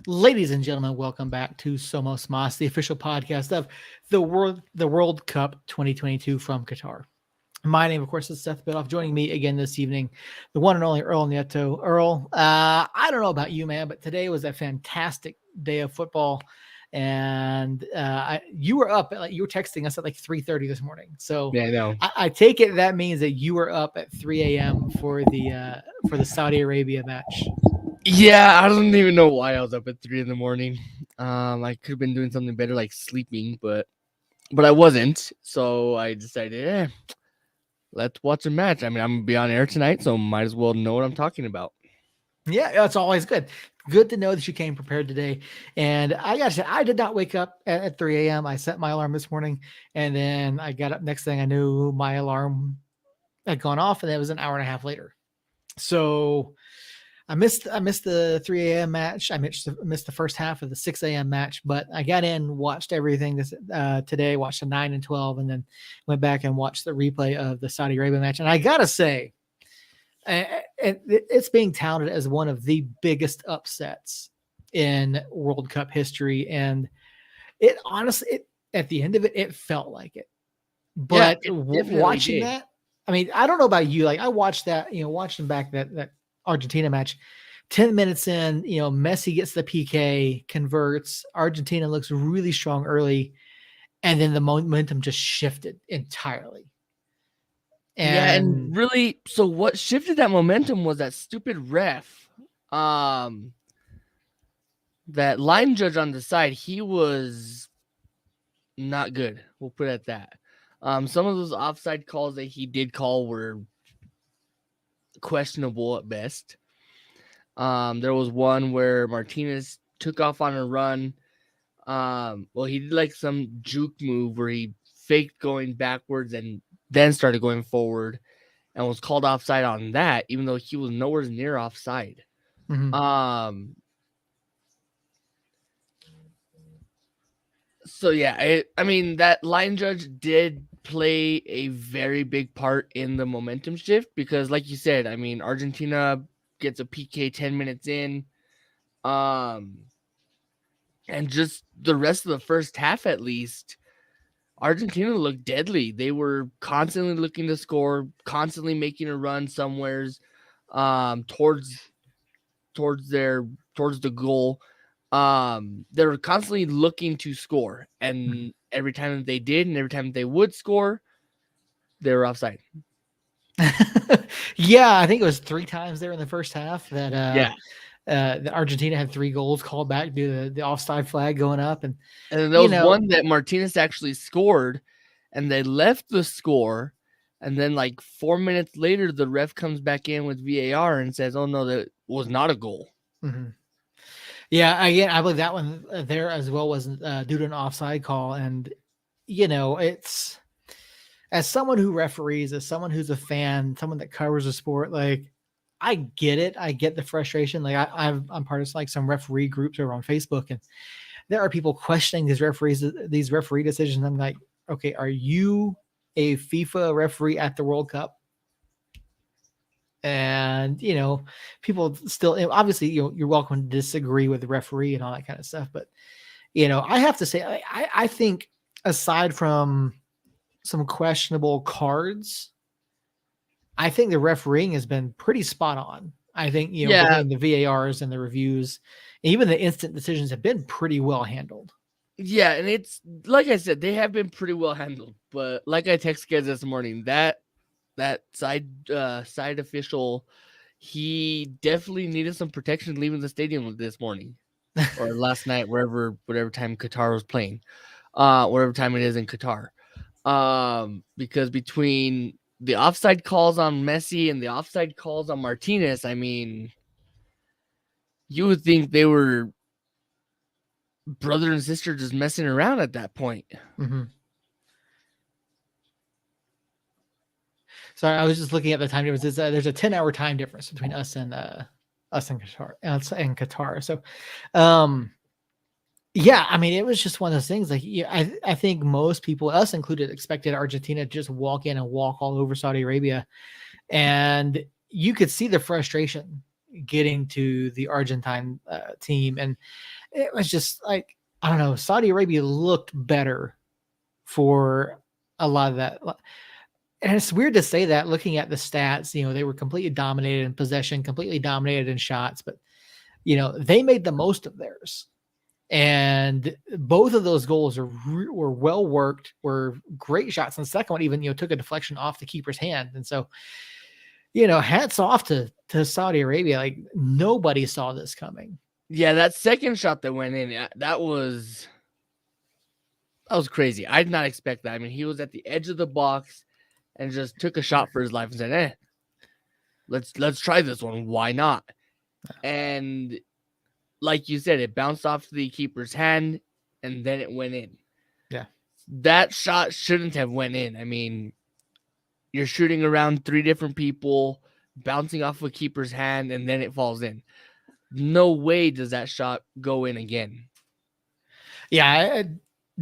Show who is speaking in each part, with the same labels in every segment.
Speaker 1: Ladies and gentlemen, welcome back to Somos Mas, the official podcast of the World Cup 2022 from Qatar. My name, of course, is Seth Bidoff. Joining me again this evening, the one and only Earl Nieto. Earl, I don't know about you, man, but today was a fantastic day of football, and you were up you were texting us at like 3:30 this morning. So
Speaker 2: Yeah, I know.
Speaker 1: I take it that means that you were up at 3 a.m. For the Saudi Arabia match.
Speaker 2: Yeah, I don't even know why I was up at 3 in the morning. I could have been doing something better, like sleeping, but I wasn't. So I decided, let's watch a match. I mean, I'm gonna be on air tonight, so might as well know what I'm talking about.
Speaker 1: Yeah, that's always good. Good to know that you came prepared today. And I got to say, I did not wake up at 3 a.m. I set my alarm this morning, and then I got up. Next thing I knew, my alarm had gone off, and it was an hour and a half later. So I missed the 3 a.m. match. I missed the first half of the 6 a.m. match, but I got in, watched everything today, watched the 9 and 12, and then went back and watched the replay of the Saudi Arabia match. And I gotta say, it's being touted as one of the biggest upsets in World Cup history, and it honestly, at the end of it, it felt like it.
Speaker 2: Yeah,
Speaker 1: But
Speaker 2: it definitely
Speaker 1: watching
Speaker 2: did.
Speaker 1: that, I mean, I don't know about you. Like I watched that, watching back that Argentina match. 10 minutes in, Messi gets the PK, converts. Argentina looks really strong early, and then the momentum just shifted entirely.
Speaker 2: Yeah, and
Speaker 1: And
Speaker 2: really, so what shifted that momentum was that stupid ref. Um, that line judge on the side, he was not good. We'll put it at that. Some of those offside calls that he did call were questionable at best. There was one where Martinez took off on a run. Well, he did like some juke move where he faked going backwards and then started going forward and was called offside on that, even though he was nowhere near offside.
Speaker 1: mhm.
Speaker 2: Um, so yeah, I mean that line judge did play a very big part in the momentum shift because, like you said, I mean Argentina gets a PK 10 minutes in. Um, and just the rest of the first half, at least, Argentina looked deadly. They were constantly looking to score, constantly making a run somewheres towards towards the goal. They were constantly looking to score, and every time that they did, and every time that they would score, they were offside.
Speaker 1: Yeah, I think it was three times there in the first half that
Speaker 2: Yeah,
Speaker 1: the Argentina had three goals called back due to the offside flag going up, and
Speaker 2: and then there
Speaker 1: you
Speaker 2: was
Speaker 1: know,
Speaker 2: one that Martinez actually scored, and they left the score. And then, like 4 minutes later, the ref comes back in with VAR and says, "Oh no, that was not a goal."
Speaker 1: mhm. Yeah, again, I believe that one there as well was due to an offside call, and it's as someone who referees, as someone who's a fan, someone that covers the sport, like I get it. I get the frustration. Like I'm part of like some referee groups over on Facebook, and there are people questioning these referee decisions. I'm like, okay, are you a FIFA referee at the World Cup? And people still obviously you're welcome to disagree with the referee and all that kind of stuff, but I have to say I think aside from some questionable cards, I think the refereeing has been pretty spot on. I think
Speaker 2: Yeah,
Speaker 1: between the VARs and the reviews, and even the instant decisions have been pretty well handled.
Speaker 2: yeah, and it's like I said, they have been pretty well handled. But like I texted guys this morning, that side official, he definitely needed some protection leaving the stadium this morning or last night, whatever time Qatar was playing, whatever time it is in Qatar. Because between the offside calls on Messi and the offside calls on Martinez, I mean, you would think they were brother and sister just messing around at that point.
Speaker 1: Mm-hmm. Sorry, I was just looking at the time difference. There's a 10-hour time difference between us and Qatar. So, um, yeah, I mean, it was just one of those things. Like, yeah, I think most people, us included, expected Argentina to just walk in and walk all over Saudi Arabia, and you could see the frustration getting to the Argentine team. And it was just like, I don't know, Saudi Arabia looked better for a lot of that. And it's weird to say that looking at the stats, they were completely dominated in possession, completely dominated in shots, but they made the most of theirs. And both of those goals were well worked, were great shots. And the second one even, took a deflection off the keeper's hand. And so, hats off to Saudi Arabia. Like, nobody saw this coming.
Speaker 2: Yeah, that second shot that went in, that was crazy. I did not expect that. I mean, he was at the edge of the box and just took a shot for his life and said, let's try this one. Why not? And like you said, it bounced off the keeper's hand and then it went in.
Speaker 1: Yeah.
Speaker 2: That shot shouldn't have went in. I mean, you're shooting around 3 different people, bouncing off a keeper's hand, and then it falls in. No way does that shot go in again.
Speaker 1: Yeah,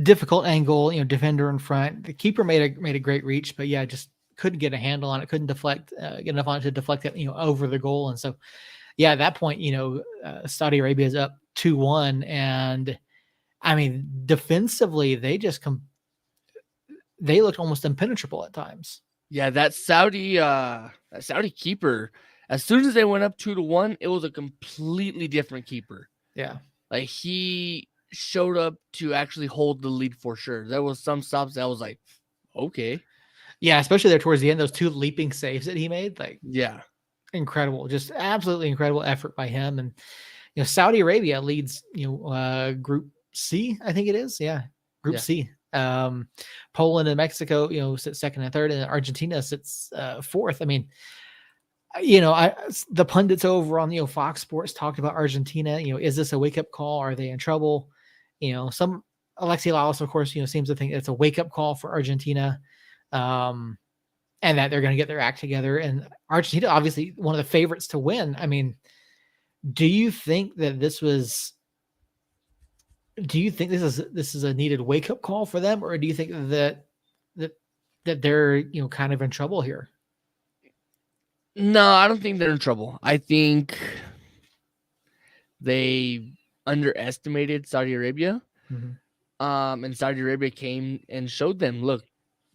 Speaker 1: difficult angle, defender in front. The keeper made a great reach, but yeah, just couldn't get a handle on it, couldn't deflect, get enough on it to deflect it, over the goal. And so, yeah, at that point, Saudi Arabia is up 2-1. And I mean, defensively, they looked almost impenetrable at times.
Speaker 2: Yeah, that Saudi keeper, as soon as they went up 2-1, it was a completely different keeper.
Speaker 1: Yeah.
Speaker 2: Like, he showed up to actually hold the lead for sure. There was some stops that was like, okay.
Speaker 1: Yeah, especially there towards the end, those 2 leaping saves that he made. Like,
Speaker 2: yeah.
Speaker 1: Incredible, just absolutely incredible effort by him. And, Saudi Arabia leads, Group C, I think it is. Yeah. Group C. Poland and Mexico, sit second and third, and Argentina sits fourth. I mean, the pundits over on Fox Sports talked about Argentina. Is this a wake up call? Are they in trouble? Some Alexi Lalas, of course, seems to think it's a wake up call for Argentina, and that they're going to get their act together. And Argentina, obviously, one of the favorites to win. I mean, do you think that this is a needed wake up call for them, or do you think that they're kind of in trouble here?
Speaker 2: No, I don't think they're in trouble. I think they underestimated Saudi Arabia.
Speaker 1: Mm-hmm.
Speaker 2: And Saudi Arabia came and showed them, look,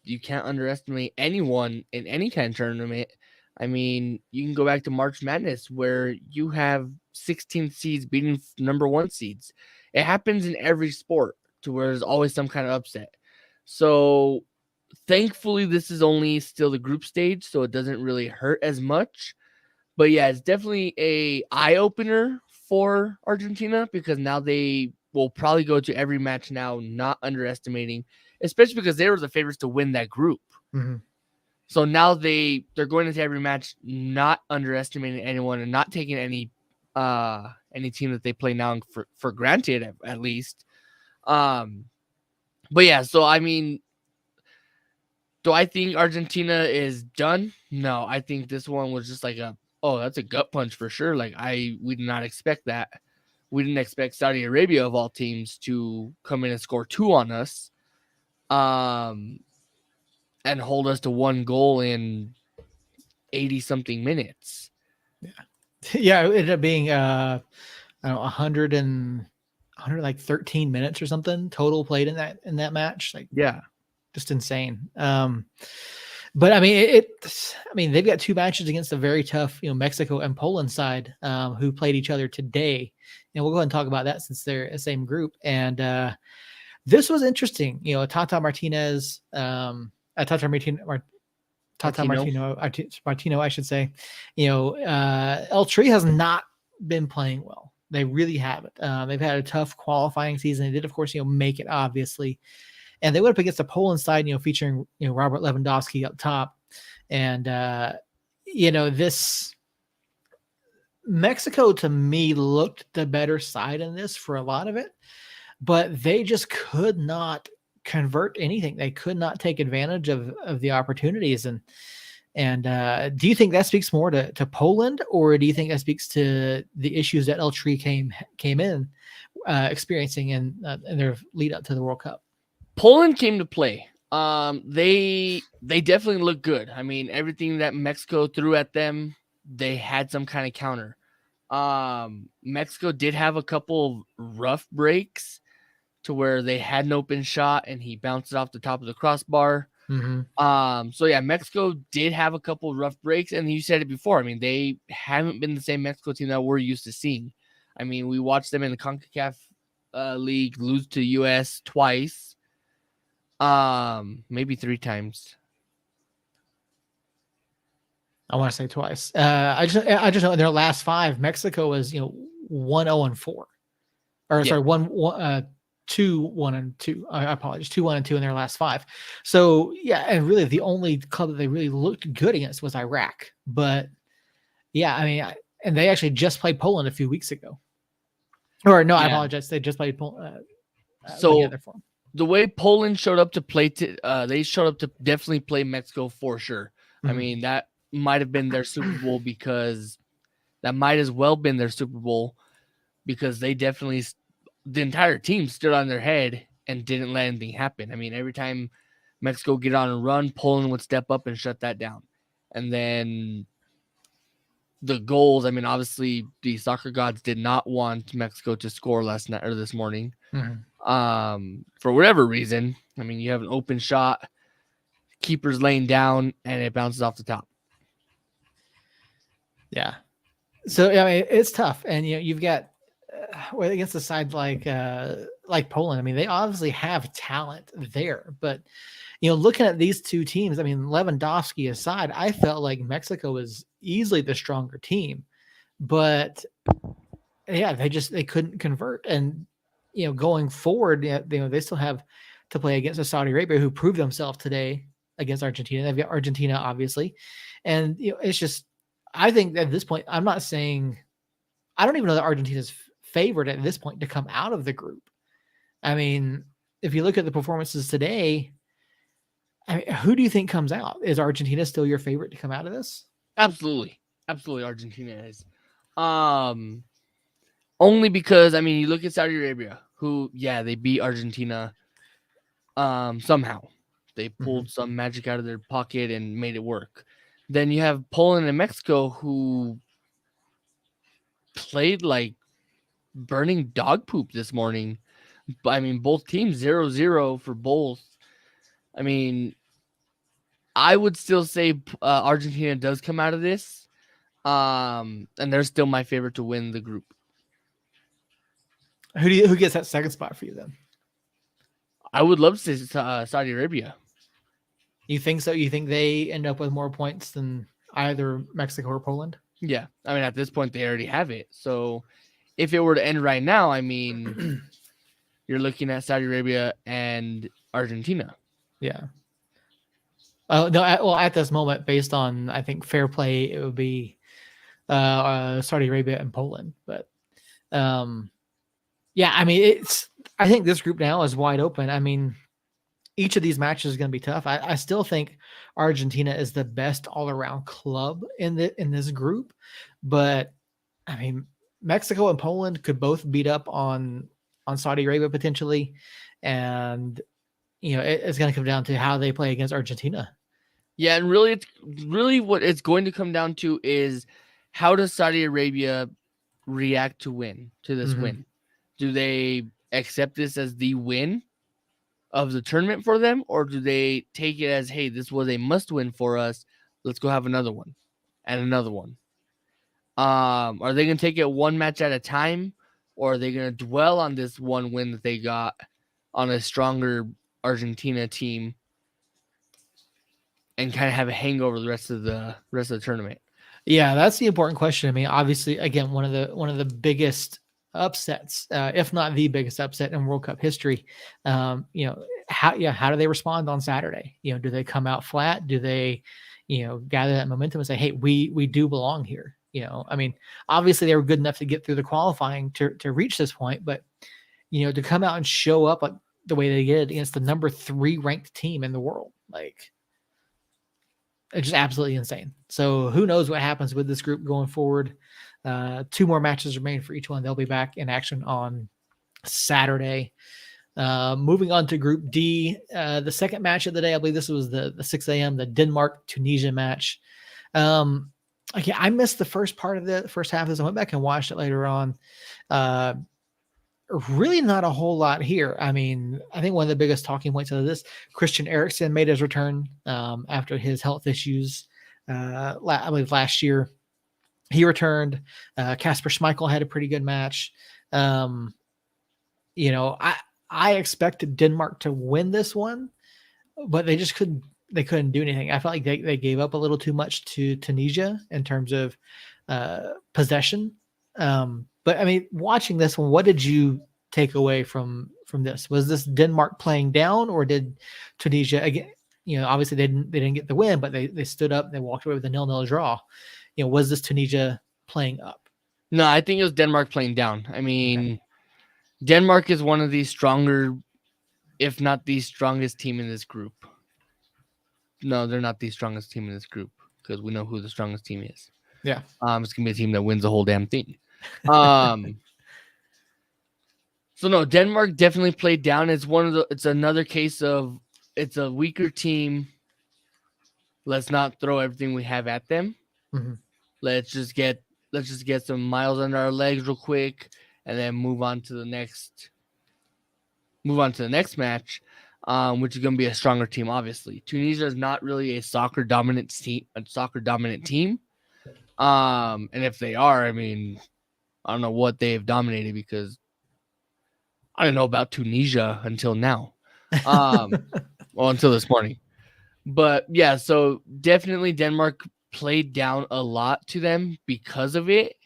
Speaker 2: you can't underestimate anyone in any kind of tournament. I mean, you can go back to March Madness where you have 16 seeds beating number 1 seeds. It happens in every sport to where there's always some kind of upset. So thankfully, this is only still the group stage, so it doesn't really hurt as much. But yeah, it's definitely a eye-opener for Argentina because now they will probably go to every match now not underestimating, especially because they were the favorites to win that group.
Speaker 1: Mm-hmm.
Speaker 2: So now they're going into every match not underestimating anyone and not taking any team that they play now for granted, at least. But yeah, so I mean, do I think Argentina is done? No, I think this one was just like that's a gut punch for sure. Like we did not expect that. We didn't expect Saudi Arabia of all teams to come in and score 2 on us, and hold us to 1 goal in 80 something minutes.
Speaker 1: Yeah, it ended up being 113 minutes or something total played in that match. Like,
Speaker 2: yeah,
Speaker 1: just insane. But I mean, they've got 2 matches against a very tough, Mexico and Poland side, who played each other today. And we'll go ahead and talk about that since they're the same group. And this was interesting. Tata Martino, I should say. El Tri has not been playing well. They really haven't. They've had a tough qualifying season. They did, of course, make it, obviously. And they went up against the Poland side, featuring, Robert Lewandowski up top. And, this Mexico, to me, looked the better side in this for a lot of it. But they just could not convert anything. They could not take advantage of the opportunities. And do you think that speaks more to Poland, or do you think that speaks to the issues that El Tri came in experiencing in their lead up to the World Cup?
Speaker 2: Poland came to play. They definitely look good. I mean, everything that Mexico threw at them, they had some kind of counter. Mexico did have a couple of rough breaks to where they had an open shot and he bounced it off the top of the crossbar. So yeah, Mexico did have a couple of rough breaks, and you said it before. I mean, they haven't been the same Mexico team that we're used to seeing. I mean, we watched them in the CONCACAF league lose to US twice, maybe 3 times.
Speaker 1: I want to say twice. I just know in their last 5, Mexico was 1-0-4, or
Speaker 2: Yeah.
Speaker 1: sorry 2-1-2. I apologize, 2-1-2 in their last 5. So yeah, and really the only club that they really looked good against was Iraq. But yeah, I mean, and they actually just played Poland a few weeks ago. Or no, I apologize. They just played Poland.
Speaker 2: So the way Poland showed up to play, they showed up to definitely play Mexico for sure. I mean, that might have been their Super Bowl because that might as well been their Super Bowl because they definitely, the entire team stood on their head and didn't let anything happen. I mean, every time Mexico get on a run, Poland would step up and shut that down. And then the goals, I mean, obviously the soccer gods did not want Mexico to score last night or this morning. For whatever reason. I mean, you have an open shot, keeper's laying down, and it bounces off the top.
Speaker 1: Yeah. So I mean, it's tough, and you've got against a side like Poland. I mean, they obviously have talent there, but looking at these two teams, I mean, Lewandowski aside, I felt like Mexico was easily the stronger team, but yeah, they couldn't convert, and going forward, they still have to play against Saudi Arabia, who proved themselves today against Argentina. They've got Argentina, obviously, and it's just. I think at this point, I'm not saying I don't even know that Argentina's favored at this point to come out of the group. I mean, if you look at the performances today, I mean, who do you think comes out? Is Argentina still your favorite to come out of this?
Speaker 2: Absolutely. Absolutely, Argentina is. Only because, I mean, you look at Saudi Arabia, who, yeah, they beat Argentina somehow. They pulled some magic out of their pocket and made it work. Then you have Poland and Mexico, who played like burning dog poop this morning. I mean, both teams 0-0 for both. I mean, I would still say Argentina does come out of this. And they're still my favorite to win the group.
Speaker 1: Who gets that second spot for you then?
Speaker 2: I would love to see Saudi Arabia.
Speaker 1: You think so? You think they end up with more points than either Mexico or Poland?
Speaker 2: Yeah. I mean, at this point, they already have it. So if it were to end right now, I mean, you're looking at Saudi Arabia and Argentina.
Speaker 1: Yeah. No. Well, at this moment, based on, I think, fair play, it would be Saudi Arabia and Poland. But yeah, I mean, I think this group now is wide open. I mean, each of these matches is going to be tough. I still think Argentina is the best all-around club in this group, but I mean, Mexico and Poland could both beat up on Saudi Arabia potentially, and it's going to come down to how they play against Argentina.
Speaker 2: Yeah, and really what it's going to come down to is how does Saudi Arabia react to this win? Do they accept this as the win of the tournament for them, or do they take it as, hey, this was a must win for us, let's go have another one and another one? Are they going to take it one match at a time, or are they going to dwell on this one win that they got on a stronger Argentina team and kind of have a hangover the rest of the tournament?
Speaker 1: Yeah, that's the important question. I mean, obviously, again, one of the biggest upsets, if not the biggest upset in World Cup history. How do they respond on Saturday? Do they come out flat? Do they, gather that momentum and say, hey, we do belong here? I mean, obviously they were good enough to get through the qualifying to reach this point, but to come out and show up like the way they did against the number 3 ranked team in the world, like, it's just absolutely insane. So who knows what happens with this group going forward? 2 more matches remain for each one. They'll be back in action on Saturday. Moving on to Group D, the second match of the day, I believe this was the 6 a.m., the Denmark-Tunisia match. Okay, I missed the first part of the first half of this. I went back and watched it later on. Uh, really not a whole lot here. I mean, I think one of the biggest talking points of this, Christian Eriksen made his return after his health issues. I believe last year he returned. Casper Schmeichel had a pretty good match. You know, I expected Denmark to win this one, but they just couldn't. They couldn't do anything. I felt like they gave up a little too much to Tunisia in terms of possession. But I mean, watching this one, what did you take away from this? Was this Denmark playing down, or did Tunisia again? You know, obviously they didn't get the win, but they stood up. They walked away with a 0-0 draw. You know, was this Tunisia playing up?
Speaker 2: No, I think it was Denmark playing down. I mean, Denmark is one of the stronger, if not the strongest team in this group. No, they're not the strongest team in this group because we know who the strongest team is.
Speaker 1: Yeah.
Speaker 2: It's gonna be a team that wins the whole damn thing. So no, Denmark definitely played down. It's another case of it's a weaker team. Let's not throw everything we have at them.
Speaker 1: Mm-hmm.
Speaker 2: Let's just get some miles under our legs real quick, and then move on to the next match, which is going to be a stronger team. Obviously, Tunisia is not really a soccer dominant team. And if they are, I mean, I don't know what they've dominated because I don't know about Tunisia until now. Well, until this morning. But yeah, so definitely Denmark played down a lot to them because of it.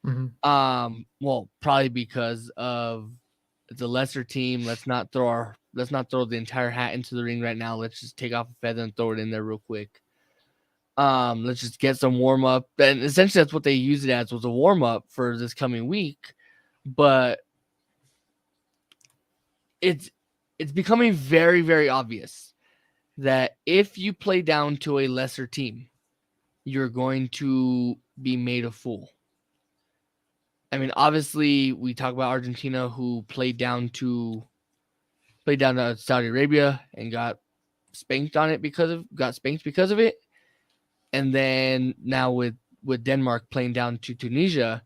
Speaker 1: Mm-hmm.
Speaker 2: Well, probably because of the lesser team. Let's not throw the entire hat into the ring right now. Let's just take off a feather and throw it in there real quick. Let's just get some warm up. And essentially that's what they used it as, was a warm up for this coming week. But it's becoming very, very obvious that if you play down to a lesser team, you're going to be made a fool. I mean, obviously, we talk about Argentina, who played down to Saudi Arabia and got spanked because of it. And then now with Denmark playing down to Tunisia,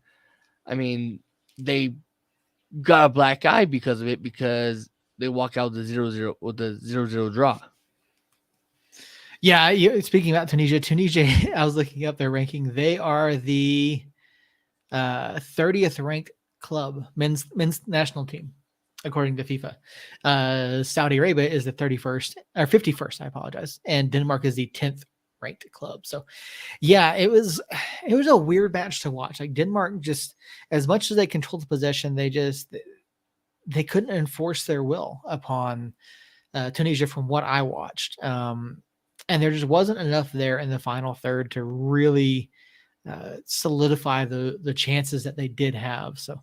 Speaker 2: I mean, they got a black eye because of it, because they walk out with the 0-0 draw.
Speaker 1: Yeah, speaking about Tunisia, I was looking up their ranking. They are the 30th ranked club, men's national team, according to FIFA. Saudi Arabia is the 31st or 51st. I apologize, and Denmark is the 10th ranked club. So, yeah, it was a weird match to watch. Like Denmark, just as much as they controlled the possession, they couldn't enforce their will upon Tunisia from what I watched. And there just wasn't enough there in the final third to really solidify the chances that they did have. So,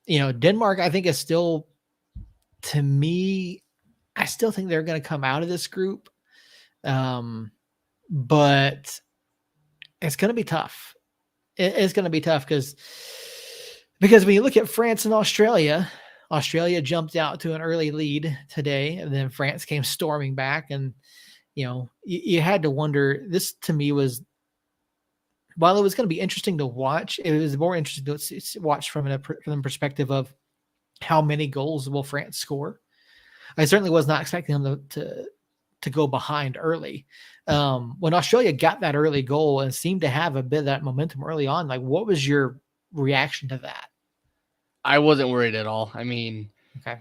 Speaker 1: Denmark, I think, is still, to me, I still think they're going to come out of this group. But it's going to be tough. It's going to be tough because when you look at France and Australia jumped out to an early lead today, and then France came storming back, and you had to wonder. This to me was, while it was going to be interesting to watch, it was more interesting to watch from the perspective of how many goals will France score. I certainly was not expecting them to go behind early. When Australia got that early goal and seemed to have a bit of that momentum early on, like, what was your reaction to that?
Speaker 2: I wasn't worried at all. I mean,
Speaker 1: okay.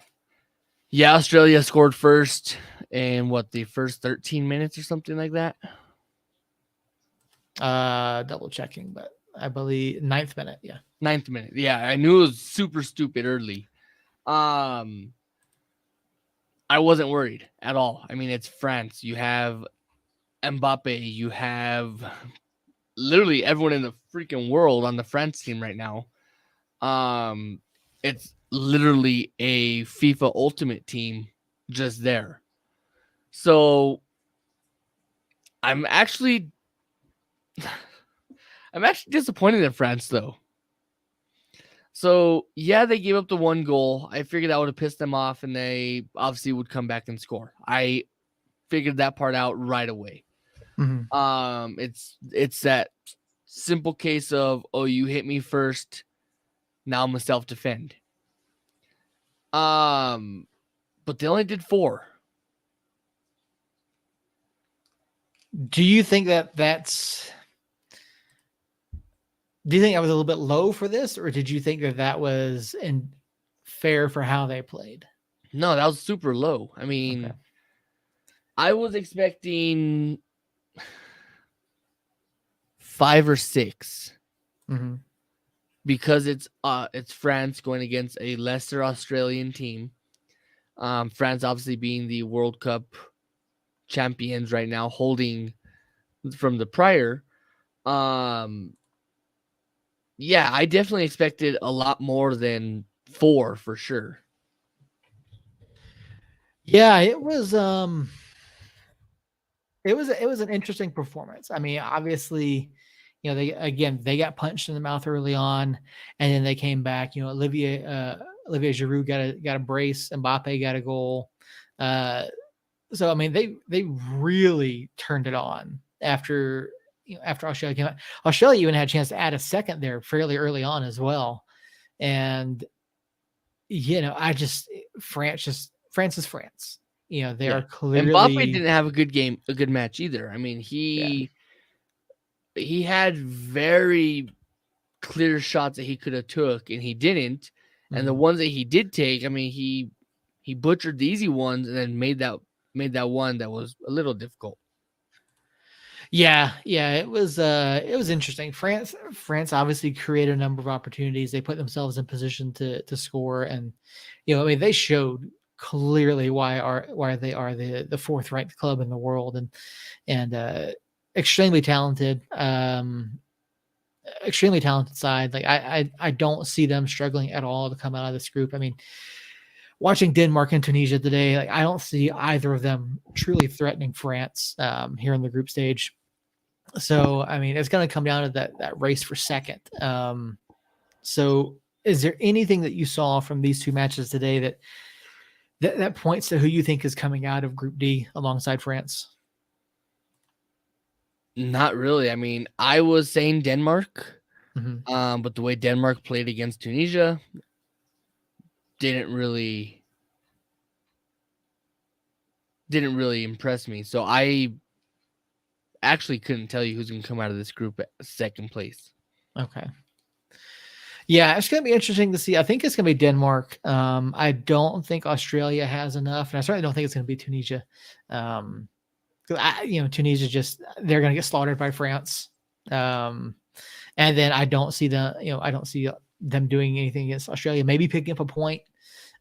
Speaker 2: Yeah, Australia scored first in the first 13 minutes or something like that.
Speaker 1: Double checking, but I believe 9th minute. Yeah.
Speaker 2: 9th minute. Yeah. I knew it was super stupid early. I wasn't worried at all. I mean, it's France. You have Mbappe. You have literally everyone in the freaking world on the France team right now. It's literally a FIFA Ultimate Team just there. So I'm actually disappointed in France, though. So, yeah, they gave up the one goal. I figured that would have pissed them off, and they obviously would come back and score. I figured that part out right away.
Speaker 1: Mhm.
Speaker 2: It's that simple case of, oh, you hit me first, now I'm gonna self-defend. But they only did 4.
Speaker 1: Do you think that's? Do you think that was a little bit low for this, or did you think that was fair for how they played?
Speaker 2: No, that was super low. I
Speaker 1: Okay.
Speaker 2: mean, I was expecting 5 or 6
Speaker 1: Mm-hmm.
Speaker 2: because it's France going against a lesser Australian team. France obviously being the World Cup champions right now, holding from the prior. Yeah, I definitely expected a lot more than 4 for sure.
Speaker 1: Yeah, it was an interesting performance. I mean, obviously, they got punched in the mouth early on, and then they came back. Olivier Giroud got a brace, Mbappe got a goal. So I mean, they really turned it on after Australia came out. Australia even had a chance to add a second there fairly early on as well, and France is France. They are
Speaker 2: Mbappe
Speaker 1: clearly.
Speaker 2: didn't have a good match either. I mean,
Speaker 1: Yeah.
Speaker 2: he had very clear shots that he could have took, and he didn't. And the
Speaker 1: Mhm.
Speaker 2: ones that he did take, I mean, he butchered the easy ones and then made that one that was a little difficult.
Speaker 1: Yeah, it was interesting. France obviously created a number of opportunities. They put themselves in position to score, and I mean, they showed clearly why they are the fourth ranked club in the world, and extremely talented. Extremely talented side. Like I don't see them struggling at all to come out of this group. I mean, watching Denmark and Tunisia today, like I don't see either of them truly threatening France here in the group stage. So I mean, it's going to come down to that race for second. So is there anything that you saw from these two matches today that points to who you think is coming out of Group D alongside France?
Speaker 2: Not really. I mean, I was saying Denmark,
Speaker 1: Mm-hmm.
Speaker 2: but the way Denmark played against Tunisia didn't really impress me. So I actually couldn't tell you who's going to come out of this group at second place.
Speaker 1: Okay. Yeah, it's going to be interesting to see. I think it's going to be Denmark. I don't think Australia has enough, and I certainly don't think it's going to be Tunisia. Tunisia they're going to get slaughtered by France. And then I don't see them doing anything against Australia. Maybe picking up a point.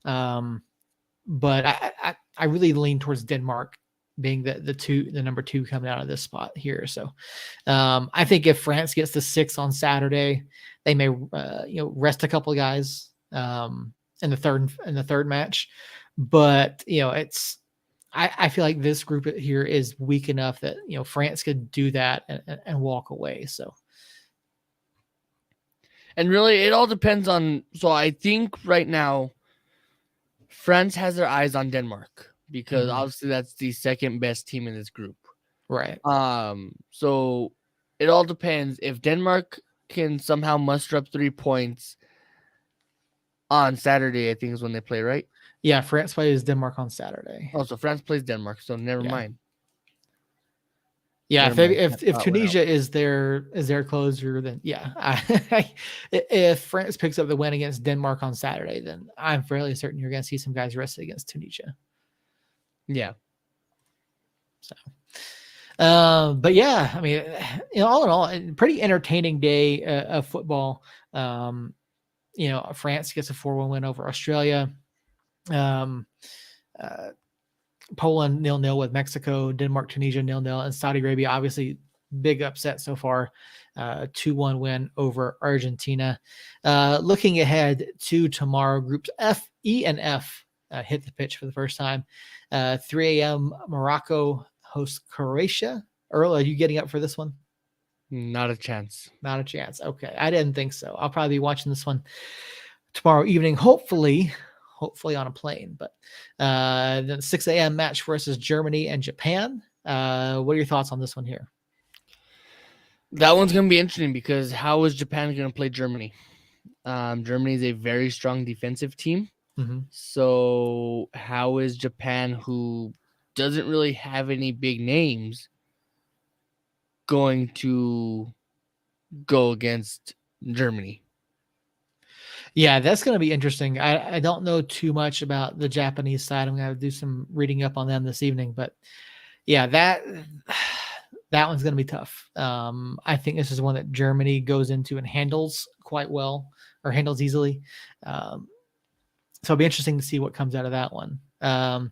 Speaker 1: But I really lean towards Denmark being the number 2 coming out of this spot here. So I think if France gets to 6 on Saturday, they may rest a couple of guys in the third match. But I feel like this group here is weak enough that France could do that and walk away. So.
Speaker 2: And really, it all depends on. So I think right now, France has their eyes on Denmark because obviously that's the second best team in this group.
Speaker 1: Right.
Speaker 2: So it all depends. If Denmark can somehow muster up 3 points on Saturday, I think is when they play, right?
Speaker 1: Yeah, France plays Denmark on Saturday.
Speaker 2: Oh, so France plays Denmark, so never mind.
Speaker 1: Yeah, if Tunisia is their closer, then yeah. If France picks up the win against Denmark on Saturday, then I'm fairly certain you're going to see some guys rested against Tunisia.
Speaker 2: Yeah.
Speaker 1: So, but yeah, I mean, all in all, a pretty entertaining day of football. France gets a 4-1 win over Australia. Poland 0-0 with Mexico, Denmark, Tunisia 0-0, and Saudi Arabia, obviously big upset so far, 2-1 win over Argentina. Looking ahead to tomorrow, groups F, E, and F hit the pitch for the first time. 3 a.m. Morocco hosts Croatia. Earl, are you getting up for this one?
Speaker 2: Not a chance.
Speaker 1: Not a chance. Okay, I didn't think so. I'll probably be watching this one tomorrow evening, hopefully on a plane. But the 6 a.m. match versus Germany and Japan. What are your thoughts on this one here?
Speaker 2: That one's gonna be interesting because how is Japan gonna play Germany? Germany is a very strong defensive team.
Speaker 1: Mm-hmm.
Speaker 2: So how is Japan, who doesn't really have any big names, going to go against Germany?
Speaker 1: Yeah, that's going to be interesting. I don't know too much about the Japanese side. I'm going to do some reading up on them this evening, but yeah, that one's going to be tough. I think this is one that Germany goes into and handles quite well, or handles easily. So it'll be interesting to see what comes out of that one. 9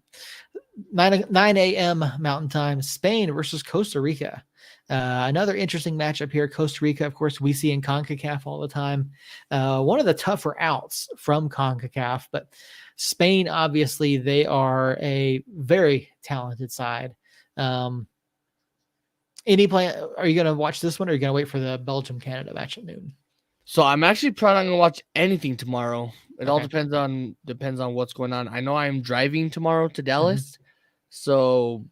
Speaker 1: a.m. Mountain Time, Spain versus Costa Rica. Another interesting matchup here. Costa Rica, of course, we see in CONCACAF all the time. One of the tougher outs from CONCACAF, but Spain, obviously, they are a very talented side. Any plan? Are you going to watch this one, or are you going to wait for the Belgium-Canada match at noon?
Speaker 2: So I'm actually probably not gonna watch anything tomorrow. It all
Speaker 1: Okay.
Speaker 2: depends on what's going on. I know I'm driving tomorrow to Dallas, so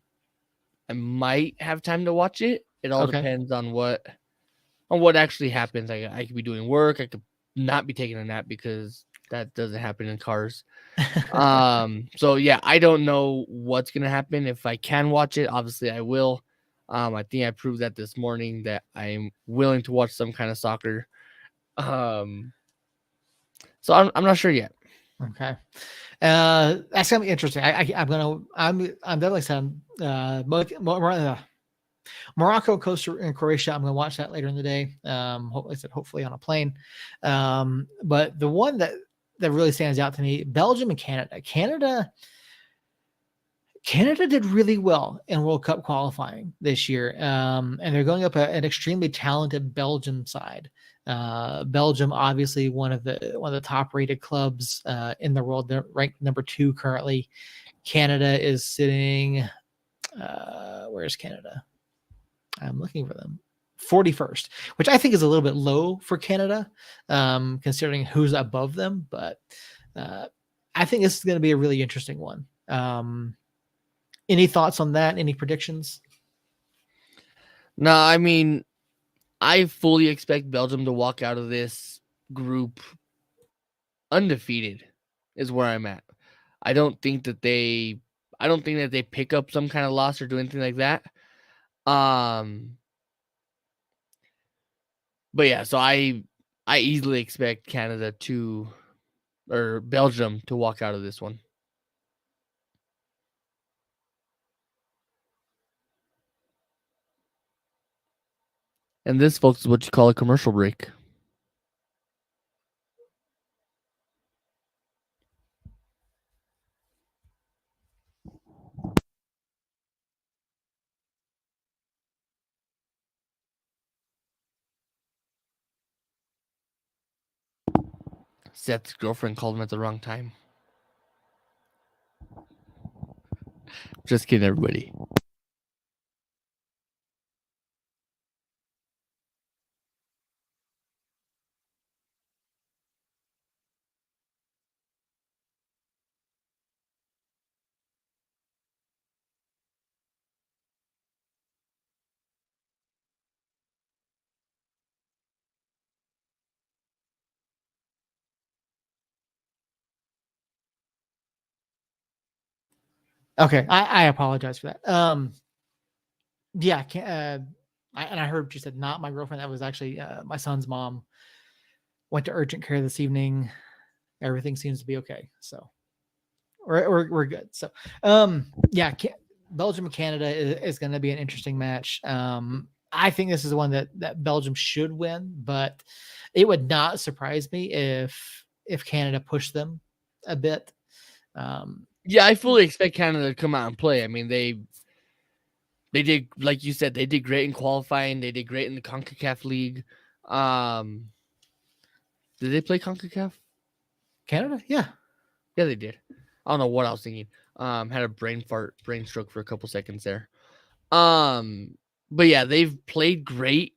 Speaker 2: I might have time to watch it. It all
Speaker 1: Okay.
Speaker 2: depends on what actually happens. I could be doing work. I could not be taking a nap because that doesn't happen in cars. So yeah, I don't know what's gonna happen. If I can watch it, obviously I will. I think I proved that this morning that I'm willing to watch some kind of soccer. So I'm not sure yet.
Speaker 1: Okay. That's gonna be interesting. I'm definitely saying Morocco, Costa and Croatia. I'm gonna watch that later in the day. Hopefully on a plane. But the one that really stands out to me, Belgium and Canada. Canada did really well in World Cup qualifying this year, and they're going up an extremely talented Belgium side. Belgium, obviously one of the top rated clubs in the world. They're ranked number 2 currently. Canada is sitting. Where's Canada? I'm looking for them. 41st, which I think is a little bit low for Canada, considering who's above them. But I think this is going to be a really interesting one. Any thoughts on that? Any predictions?
Speaker 2: No, I mean, I fully expect Belgium to walk out of this group undefeated, is where I'm at. I don't think that they pick up some kind of loss or do anything like that. But yeah, so I easily expect Canada or Belgium to walk out of this one. And this, folks, is what you call a commercial break. Seth's girlfriend called him at the wrong time. Just kidding, everybody.
Speaker 1: Okay, I apologize for that. Yeah, I heard what you said, not my girlfriend. That was actually my son's mom. Went to urgent care this evening. Everything seems to be okay, so we're good. So, yeah, Belgium and Canada is going to be an interesting match. I think this is one that Belgium should win, but it would not surprise me if Canada pushed them a bit.
Speaker 2: Yeah, I fully expect Canada to come out and play. I mean, they did, like you said, they did great in qualifying. They did great in the CONCACAF League. Did they play CONCACAF?
Speaker 1: Canada, yeah,
Speaker 2: they did. I don't know what I was thinking. Had a brain stroke for a couple seconds there. But yeah, they've played great.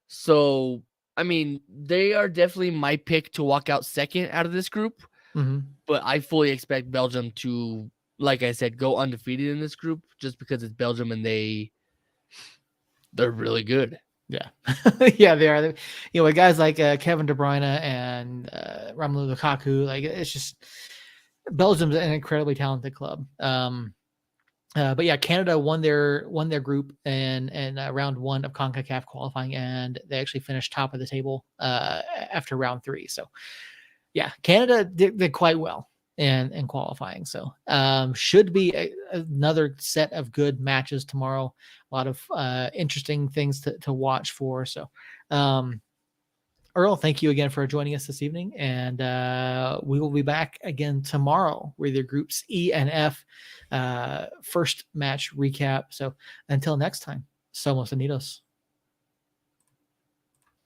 Speaker 2: So, I mean, they are definitely my pick to walk out second out of this group.
Speaker 1: mm-hmm.
Speaker 2: But I fully expect Belgium to, like I said, go undefeated in this group just because it's Belgium and they're really good.
Speaker 1: Yeah, yeah, they are. With guys like Kevin De Bruyne and Romelu Lukaku, like it's just Belgium's an incredibly talented club. But yeah, Canada won their group in round one of CONCACAF qualifying, and they actually finished top of the table after round three. So yeah, Canada did quite well in qualifying. So should be another set of good matches tomorrow. A lot of interesting things to watch for. So Earl, thank you again for joining us this evening. And we will be back again tomorrow with your groups E and F first match recap. So until next time, Somos Unidos.